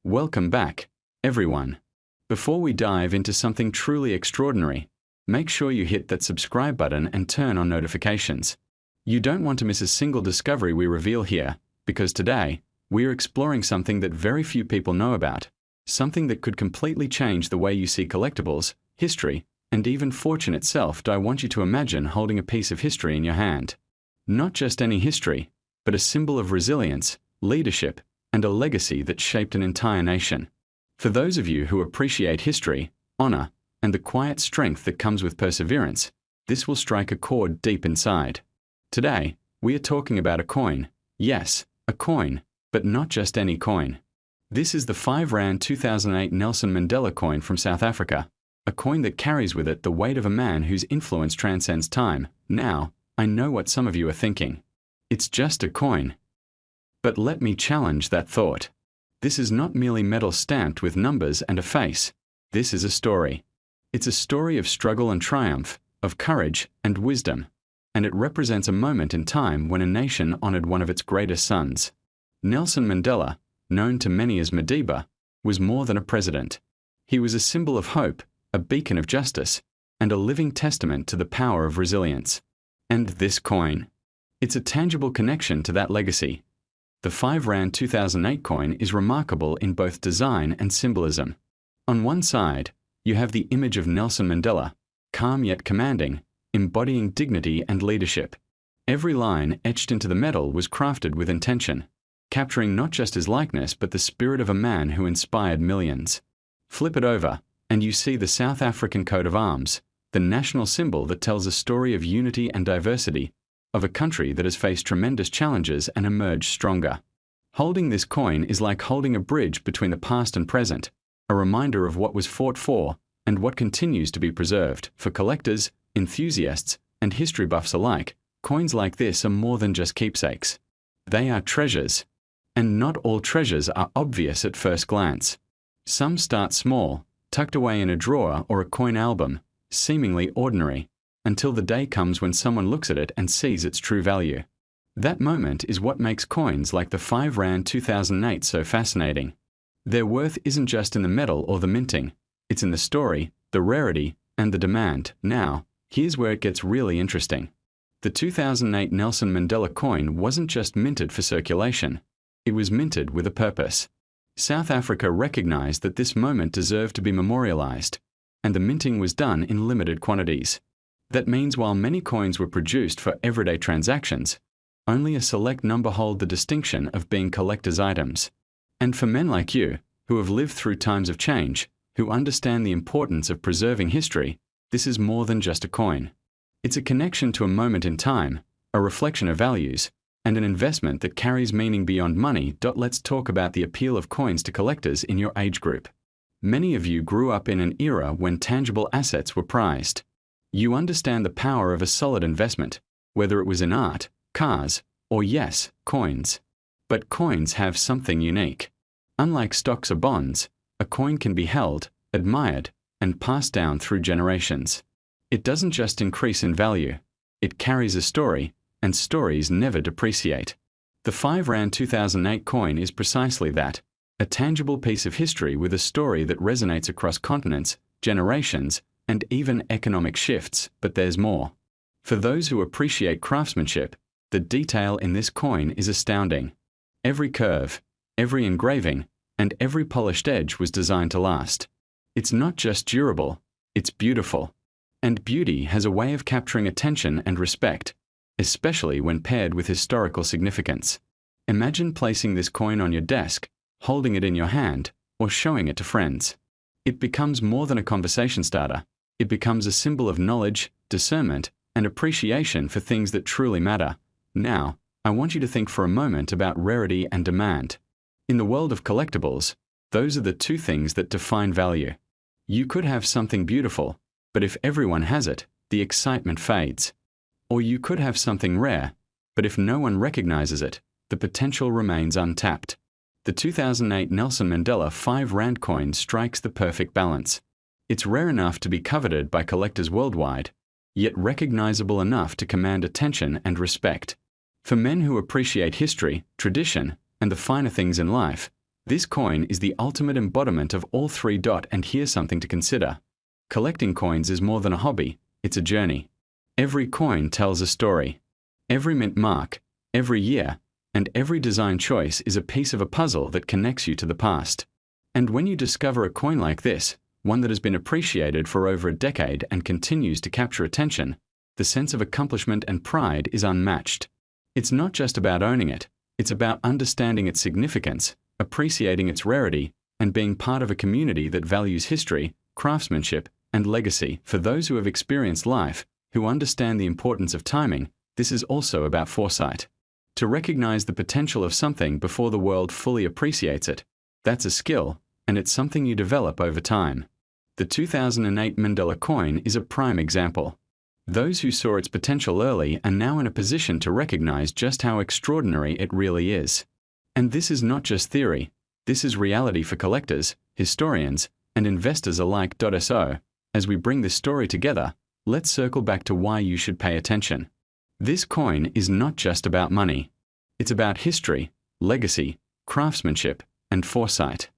Welcome back, everyone. Before we dive into something truly extraordinary, make sure you hit that subscribe button and turn on notifications. You don't want to miss a single discovery we reveal here, because today, we are exploring something that very few people know about, something that could completely change the way you see collectibles, history, and even fortune itself. I want you to imagine holding a piece of history in your hand. Not just any history, but a symbol of resilience, leadership, and a legacy that shaped an entire nation. For those of you who appreciate history, honor, and the quiet strength that comes with perseverance, this will strike a chord deep inside. Today, we are talking about a coin. Yes, a coin, but not just any coin. This is the R5 2008 Nelson Mandela coin from South Africa, a coin that carries with it the weight of a man whose influence transcends time. Now, I know what some of you are thinking. It's just a coin. But let me challenge that thought. This is not merely metal stamped with numbers and a face. This is a story. It's a story of struggle and triumph, of courage and wisdom. And it represents a moment in time when a nation honored one of its greatest sons. Nelson Mandela, known to many as Madiba, was more than a president. He was a symbol of hope, a beacon of justice, and a living testament to the power of resilience. And this coin. It's a tangible connection to that legacy. The R5 2008 coin is remarkable in both design and symbolism. On one side, you have the image of Nelson Mandela, calm yet commanding, embodying dignity and leadership. Every line etched into the metal was crafted with intention, capturing not just his likeness but the spirit of a man who inspired millions. Flip it over, and you see the South African coat of arms, the national symbol that tells a story of unity and diversity, of a country that has faced tremendous challenges and emerged stronger. Holding this coin is like holding a bridge between the past and present, a reminder of what was fought for and what continues to be preserved. For collectors, enthusiasts, and history buffs alike, coins like this are more than just keepsakes. They are treasures. And not all treasures are obvious at first glance. Some start small, tucked away in a drawer or a coin album, seemingly ordinary, until the day comes when someone looks at it and sees its true value. That moment is what makes coins like the R5 2008 so fascinating. Their worth isn't just in the metal or the minting, it's in the story, the rarity, and the demand. Now, here's where it gets really interesting. The 2008 Nelson Mandela coin wasn't just minted for circulation, it was minted with a purpose. South Africa recognized that this moment deserved to be memorialized, and the minting was done in limited quantities. That means while many coins were produced for everyday transactions, only a select number hold the distinction of being collector's items. And for men like you, who have lived through times of change, who understand the importance of preserving history, this is more than just a coin. It's a connection to a moment in time, a reflection of values, and an investment that carries meaning beyond money. Let's talk about the appeal of coins to collectors in your age group. Many of you grew up in an era when tangible assets were prized. You understand the power of a solid investment, whether it was in art, cars, or yes, coins. But coins have something unique. Unlike stocks or bonds, a coin can be held, admired, and passed down through generations. It doesn't just increase in value, it carries a story, and stories never depreciate. The R5 2008 coin is precisely that, a tangible piece of history with a story that resonates across continents, generations, and even economic shifts. But there's more. For those who appreciate craftsmanship, the detail in this coin is astounding. Every curve, every engraving, and every polished edge was designed to last. It's not just durable, it's beautiful. And beauty has a way of capturing attention and respect, especially when paired with historical significance. Imagine placing this coin on your desk, holding it in your hand, or showing it to friends. It becomes more than a conversation starter. It becomes a symbol of knowledge, discernment, and appreciation for things that truly matter. Now, I want you to think for a moment about rarity and demand. In the world of collectibles, those are the two things that define value. You could have something beautiful, but if everyone has it, the excitement fades. Or you could have something rare, but if no one recognizes it, the potential remains untapped. The 2008 Nelson Mandela R5 coin strikes the perfect balance. It's rare enough to be coveted by collectors worldwide, yet recognizable enough to command attention and respect. For men who appreciate history, tradition, and the finer things in life, This coin is the ultimate embodiment of all three. And here's something to consider. Collecting coins is more than a hobby, it's a journey. Every coin tells a story. Every mint mark, every year, and every design choice is a piece of a puzzle that connects you to the past. And when you discover a coin like this, one that has been appreciated for over a decade and continues to capture attention, the sense of accomplishment and pride is unmatched. It's not just about owning it, it's about understanding its significance, appreciating its rarity, and being part of a community that values history, craftsmanship, and legacy. For those who have experienced life, who understand the importance of timing, this is also about foresight. To recognize the potential of something before the world fully appreciates it, that's a skill, and it's something you develop over time. The 2008 Mandela coin is a prime example. Those who saw its potential early are now in a position to recognize just how extraordinary it really is. And this is not just theory, this is reality for collectors, historians, and investors alike. So, as we bring this story together, let's circle back to why you should pay attention. This coin is not just about money. It's about history, legacy, craftsmanship, and foresight.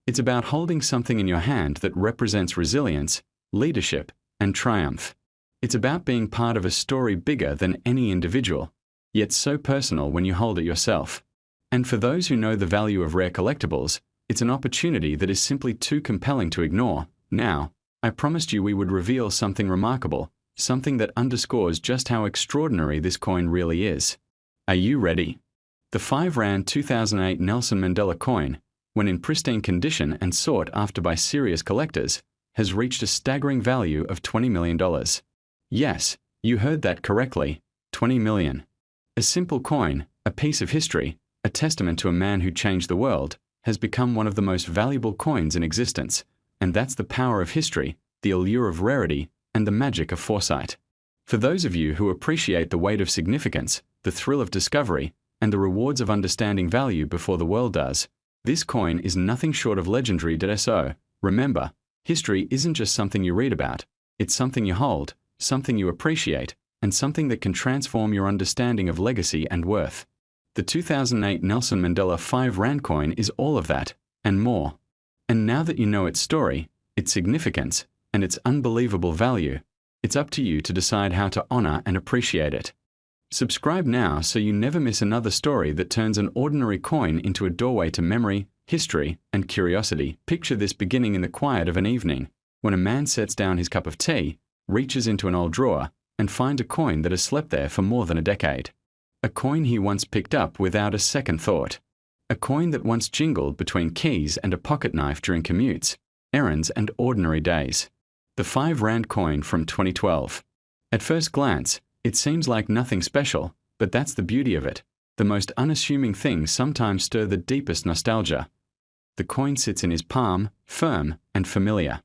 It's about holding something in your hand that represents resilience, leadership, and triumph. It's about being part of a story bigger than any individual, yet so personal when you hold it yourself. And for those who know the value of rare collectibles, it's an opportunity that is simply too compelling to ignore. Now, I promised you we would reveal something remarkable, something that underscores just how extraordinary this coin really is. Are you ready? The R5 2008 Nelson Mandela coin, when in pristine condition and sought after by serious collectors, has reached a staggering value of $20 million. Yes, you heard that correctly, $20 million. A simple coin, a piece of history, a testament to a man who changed the world, has become one of the most valuable coins in existence, and that's the power of history, the allure of rarity, and the magic of foresight. For those of you who appreciate the weight of significance, the thrill of discovery, and the rewards of understanding value before the world does, this coin is nothing short of legendary. So, remember, history isn't just something you read about, it's something you hold, something you appreciate, and something that can transform your understanding of legacy and worth. The 2008 Nelson Mandela R5 coin is all of that, and more. And now that you know its story, its significance, and its unbelievable value, it's up to you to decide how to honor and appreciate it. Subscribe now so you never miss another story that turns an ordinary coin into a doorway to memory, history, and curiosity. Picture this beginning in the quiet of an evening, when a man sets down his cup of tea, reaches into an old drawer, and finds a coin that has slept there for more than a decade. A coin he once picked up without a second thought. A coin that once jingled between keys and a pocket knife during commutes, errands, and ordinary days. The R5 coin from 2012. At first glance, it seems like nothing special, but that's the beauty of it. The most unassuming things sometimes stir the deepest nostalgia. The coin sits in his palm, firm and familiar.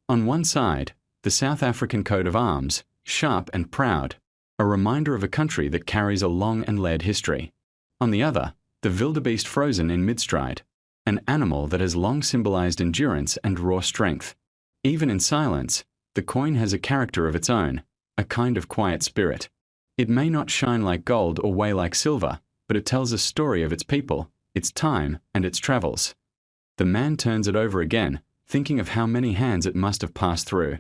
On one side, the South African coat of arms, sharp and proud, a reminder of a country that carries a long and layered history. On the other, the wildebeest frozen in mid-stride, an animal that has long symbolized endurance and raw strength. Even in silence, the coin has a character of its own, a kind of quiet spirit. It may not shine like gold or weigh like silver, but it tells a story of its people, its time, and its travels. The man turns it over again, thinking of how many hands it must have passed through.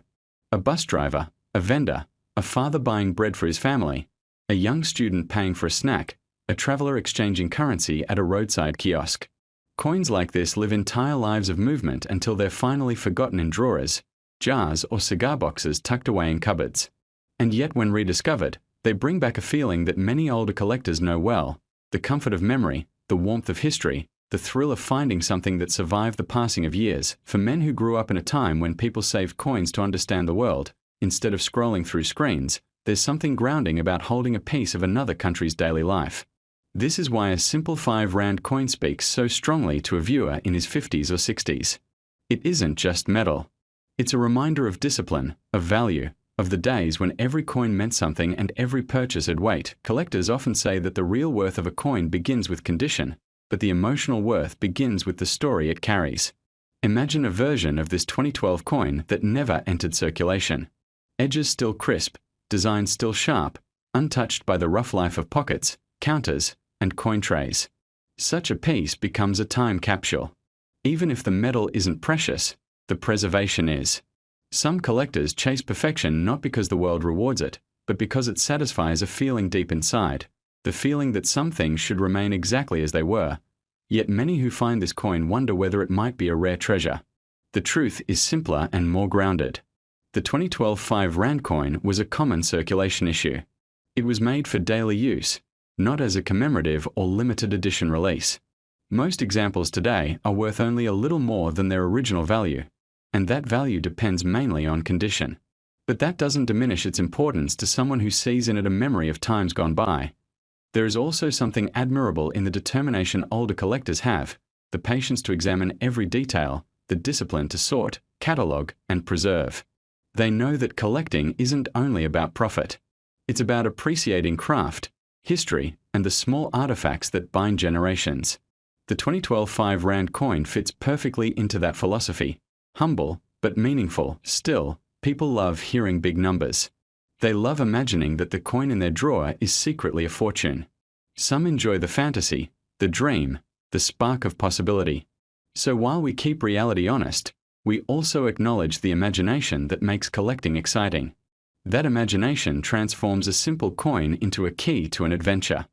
A bus driver, a vendor, a father buying bread for his family, a young student paying for a snack, a traveler exchanging currency at a roadside kiosk. Coins like this live entire lives of movement until they're finally forgotten in drawers, jars, or cigar boxes tucked away in cupboards. And yet when rediscovered, they bring back a feeling that many older collectors know well: the comfort of memory, the warmth of history, the thrill of finding something that survived the passing of years. For men who grew up in a time when people saved coins to understand the world, instead of scrolling through screens, there's something grounding about holding a piece of another country's daily life. This is why a simple R5 coin speaks so strongly to a viewer in his 50s or 60s. It isn't just metal. It's a reminder of discipline, of value, of the days when every coin meant something and every purchase had weight. Collectors often say that the real worth of a coin begins with condition, but the emotional worth begins with the story it carries. Imagine a version of this 2012 coin that never entered circulation. Edges still crisp, design still sharp, untouched by the rough life of pockets, counters, and coin trays. Such a piece becomes a time capsule. Even if the metal isn't precious, the preservation is. Some collectors chase perfection not because the world rewards it, but because it satisfies a feeling deep inside, the feeling that some things should remain exactly as they were. Yet many who find this coin wonder whether it might be a rare treasure. The truth is simpler and more grounded. The 2012 5 Rand coin was a common circulation issue. It was made for daily use, not as a commemorative or limited edition release. Most examples today are worth only a little more than their original value, and that value depends mainly on condition. But that doesn't diminish its importance to someone who sees in it a memory of times gone by. There is also something admirable in the determination older collectors have, the patience to examine every detail, the discipline to sort, catalogue, and preserve. They know that collecting isn't only about profit. It's about appreciating craft, history, and the small artifacts that bind generations. The 2012 5 Rand coin fits perfectly into that philosophy. Humble, but meaningful. Still, people love hearing big numbers. They love imagining that the coin in their drawer is secretly a fortune. Some enjoy the fantasy, the dream, the spark of possibility. So while we keep reality honest, we also acknowledge the imagination that makes collecting exciting. That imagination transforms a simple coin into a key to an adventure.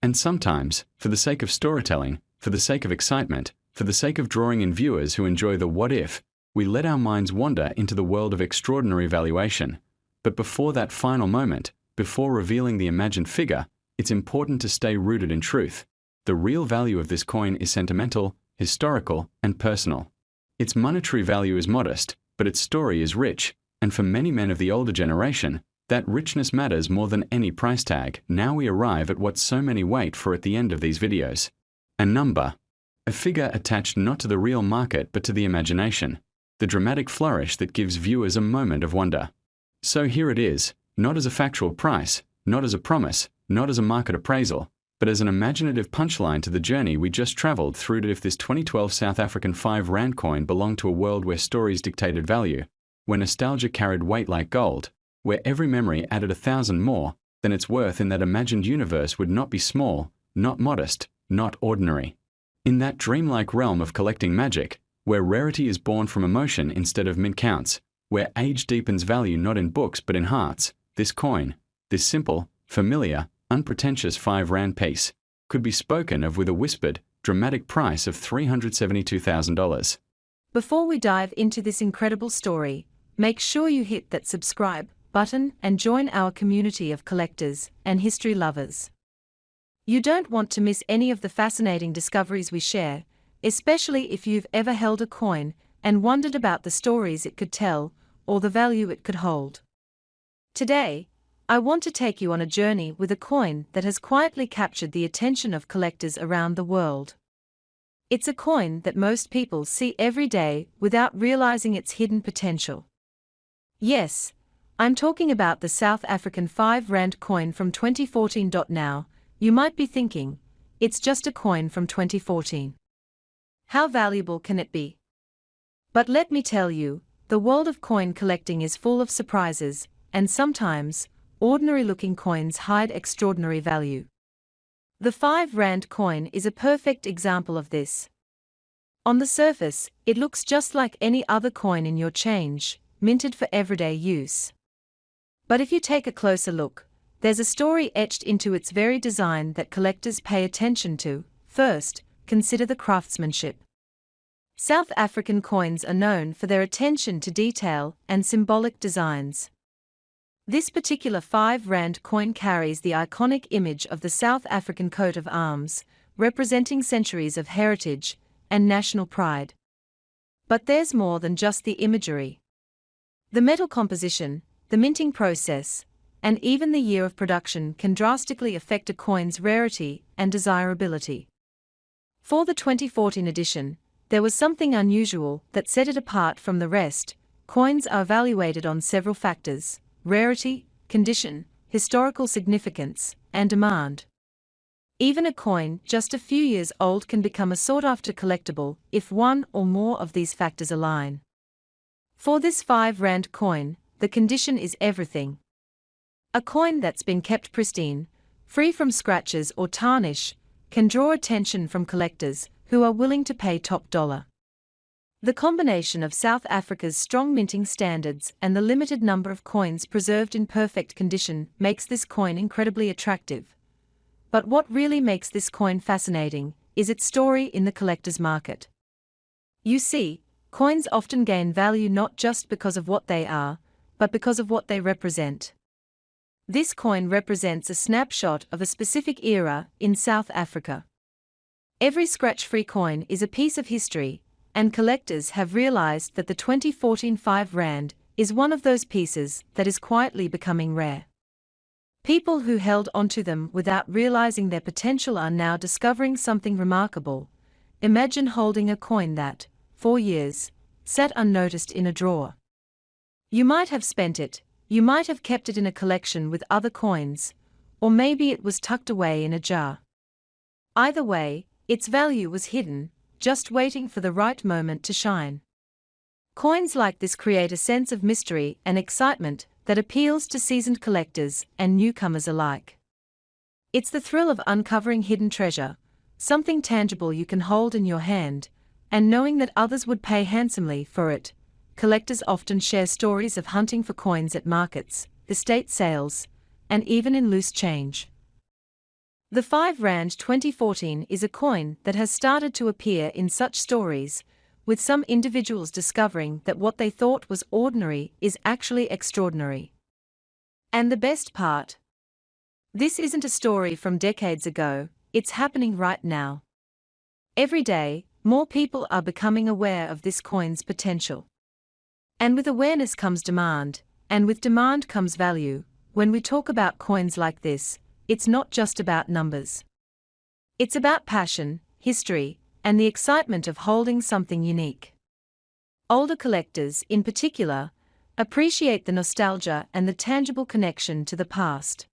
And sometimes, for the sake of storytelling, for the sake of excitement, for the sake of drawing in viewers who enjoy the what if, we let our minds wander into the world of extraordinary valuation. But before that final moment, before revealing the imagined figure, it's important to stay rooted in truth. The real value of this coin is sentimental, historical, and personal. Its monetary value is modest, but its story is rich, and for many men of the older generation, that richness matters more than any price tag. Now we arrive at what so many wait for at the end of these videos. A number. A figure attached not to the real market but to the imagination. The dramatic flourish that gives viewers a moment of wonder. So here it is, not as a factual price, not as a promise, not as a market appraisal, but as an imaginative punchline to the journey we just travelled through to if this 2012 South African 5 Rand coin belonged to a world where stories dictated value, where nostalgia carried weight like gold, where every memory added 1,000 more, then its worth in that imagined universe would not be small, not modest, not ordinary. In that dreamlike realm of collecting magic, where rarity is born from emotion instead of mint counts, where age deepens value not in books but in hearts, this coin, this simple, familiar, unpretentious 5 Rand piece, could be spoken of with a whispered, dramatic price of $372,000. Before we dive into this incredible story, make sure you hit that subscribe button and join our community of collectors and history lovers. You don't want to miss any of the fascinating discoveries we share, especially if you've ever held a coin and wondered about the stories it could tell or the value it could hold. Today, I want to take you on a journey with a coin that has quietly captured the attention of collectors around the world. It's a coin that most people see every day without realizing its hidden potential. Yes, I'm talking about the South African 5 Rand coin from 2014. Now, you might be thinking, it's just a coin from 2014. How valuable can it be? But let me tell you, the world of coin collecting is full of surprises, and sometimes, ordinary-looking coins hide extraordinary value. The 5 Rand coin is a perfect example of this. On the surface, it looks just like any other coin in your change, minted for everyday use. But if you take a closer look, there's a story etched into its very design that collectors pay attention to. First, consider the craftsmanship. South African coins are known for their attention to detail and symbolic designs. This particular 5 Rand coin carries the iconic image of the South African coat of arms, representing centuries of heritage and national pride. But there's more than just the imagery. The metal composition, the minting process, and even the year of production can drastically affect a coin's rarity and desirability. For the 2014 edition, there was something unusual that set it apart from the rest. Coins are evaluated on several factors: rarity, condition, historical significance, and demand. Even a coin just a few years old can become a sought-after collectible if one or more of these factors align. For this 5 Rand coin, the condition is everything. A coin that's been kept pristine, free from scratches or tarnish, can draw attention from collectors who are willing to pay top dollar. The combination of South Africa's strong minting standards and the limited number of coins preserved in perfect condition makes this coin incredibly attractive. But what really makes this coin fascinating is its story in the collector's market. You see, coins often gain value not just because of what they are, but because of what they represent. This coin represents a snapshot of a specific era in South Africa. Every scratch-free coin is a piece of history, and collectors have realized that the 2014 5 Rand is one of those pieces that is quietly becoming rare. People who held onto them without realizing their potential are now discovering something remarkable. Imagine holding a coin that, for years, sat unnoticed in a drawer. You might have spent it, you might have kept it in a collection with other coins, or maybe it was tucked away in a jar. Either way, its value was hidden, just waiting for the right moment to shine. Coins like this create a sense of mystery and excitement that appeals to seasoned collectors and newcomers alike. It's the thrill of uncovering hidden treasure, something tangible you can hold in your hand, and knowing that others would pay handsomely for it. Collectors often share stories of hunting for coins at markets, estate sales, and even in loose change. The 5 Rand 2014 is a coin that has started to appear in such stories, with some individuals discovering that what they thought was ordinary is actually extraordinary. And the best part? This isn't a story from decades ago, it's happening right now. Every day, more people are becoming aware of this coin's potential. And with awareness comes demand, and with demand comes value. When we talk about coins like this, it's not just about numbers. It's about passion, history, and the excitement of holding something unique. Older collectors, in particular, appreciate the nostalgia and the tangible connection to the past.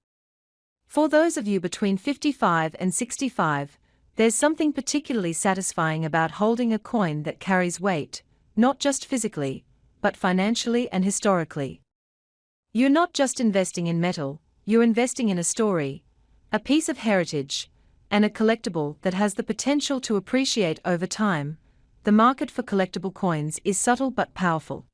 For those of you between 55 and 65, there's something particularly satisfying about holding a coin that carries weight, not just physically, but financially and historically. You're not just investing in metal, you're investing in a story, a piece of heritage, and a collectible that has the potential to appreciate over time. The market for collectible coins is subtle but powerful.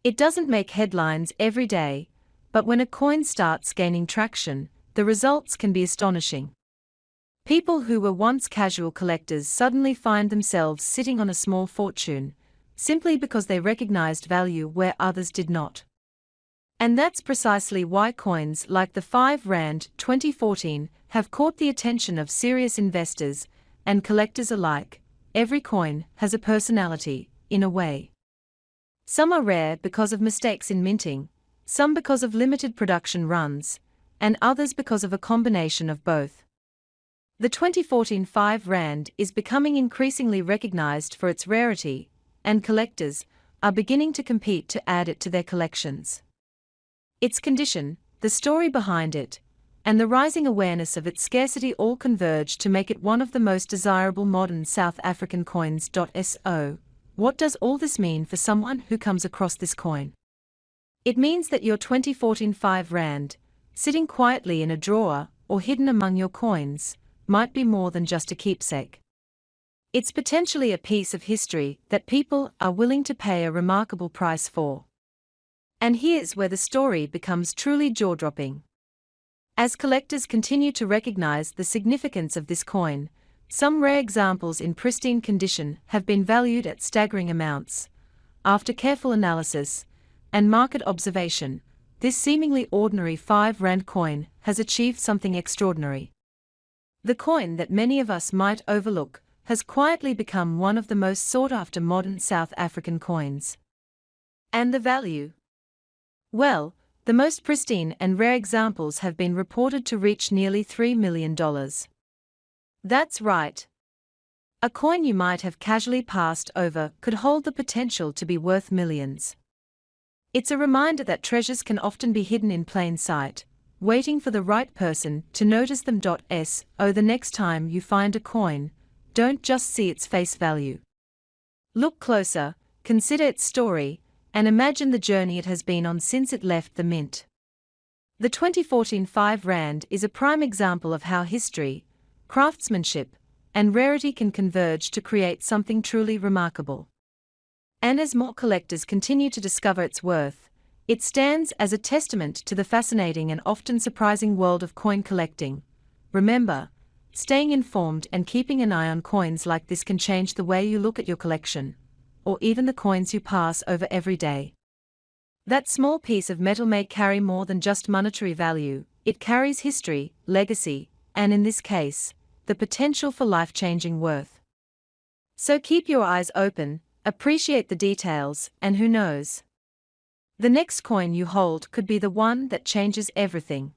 It doesn't make headlines every day, but when a coin starts gaining traction, the results can be astonishing. People who were once casual collectors suddenly find themselves sitting on a small fortune, simply because they recognized value where others did not. And that's precisely why coins like the 5 Rand 2014 have caught the attention of serious investors and collectors alike. Every coin has a personality, in a way. Some are rare because of mistakes in minting, some because of limited production runs, and others because of a combination of both. The 2014 5 Rand is becoming increasingly recognized for its rarity, and collectors are beginning to compete to add it to their collections. Its condition, the story behind it, and the rising awareness of its scarcity all converge to make it one of the most desirable modern South African coins. So, what does all this mean for someone who comes across this coin? It means that your 2014 5 Rand, sitting quietly in a drawer or hidden among your coins, might be more than just a keepsake. It's potentially a piece of history that people are willing to pay a remarkable price for. And here's where the story becomes truly jaw-dropping. As collectors continue to recognize the significance of this coin, some rare examples in pristine condition have been valued at staggering amounts. After careful analysis and market observation, this seemingly ordinary 5 Rand coin has achieved something extraordinary. The coin that many of us might overlook has quietly become one of the most sought-after modern South African coins. And the value? Well, the most pristine and rare examples have been reported to reach nearly $3 million. That's right. A coin you might have casually passed over could hold the potential to be worth millions. It's a reminder that treasures can often be hidden in plain sight, waiting for the right person to notice them. So the next time you find a coin, don't just see its face value. Look closer, consider its story, and imagine the journey it has been on since it left the mint. The 2014 5 Rand is a prime example of how history, craftsmanship, and rarity can converge to create something truly remarkable. And as more collectors continue to discover its worth, it stands as a testament to the fascinating and often surprising world of coin collecting. Remember, staying informed and keeping an eye on coins like this can change the way you look at your collection, or even the coins you pass over every day. That small piece of metal may carry more than just monetary value, it carries history, legacy, and in this case, the potential for life-changing worth. So keep your eyes open, appreciate the details, and who knows? The next coin you hold could be the one that changes everything.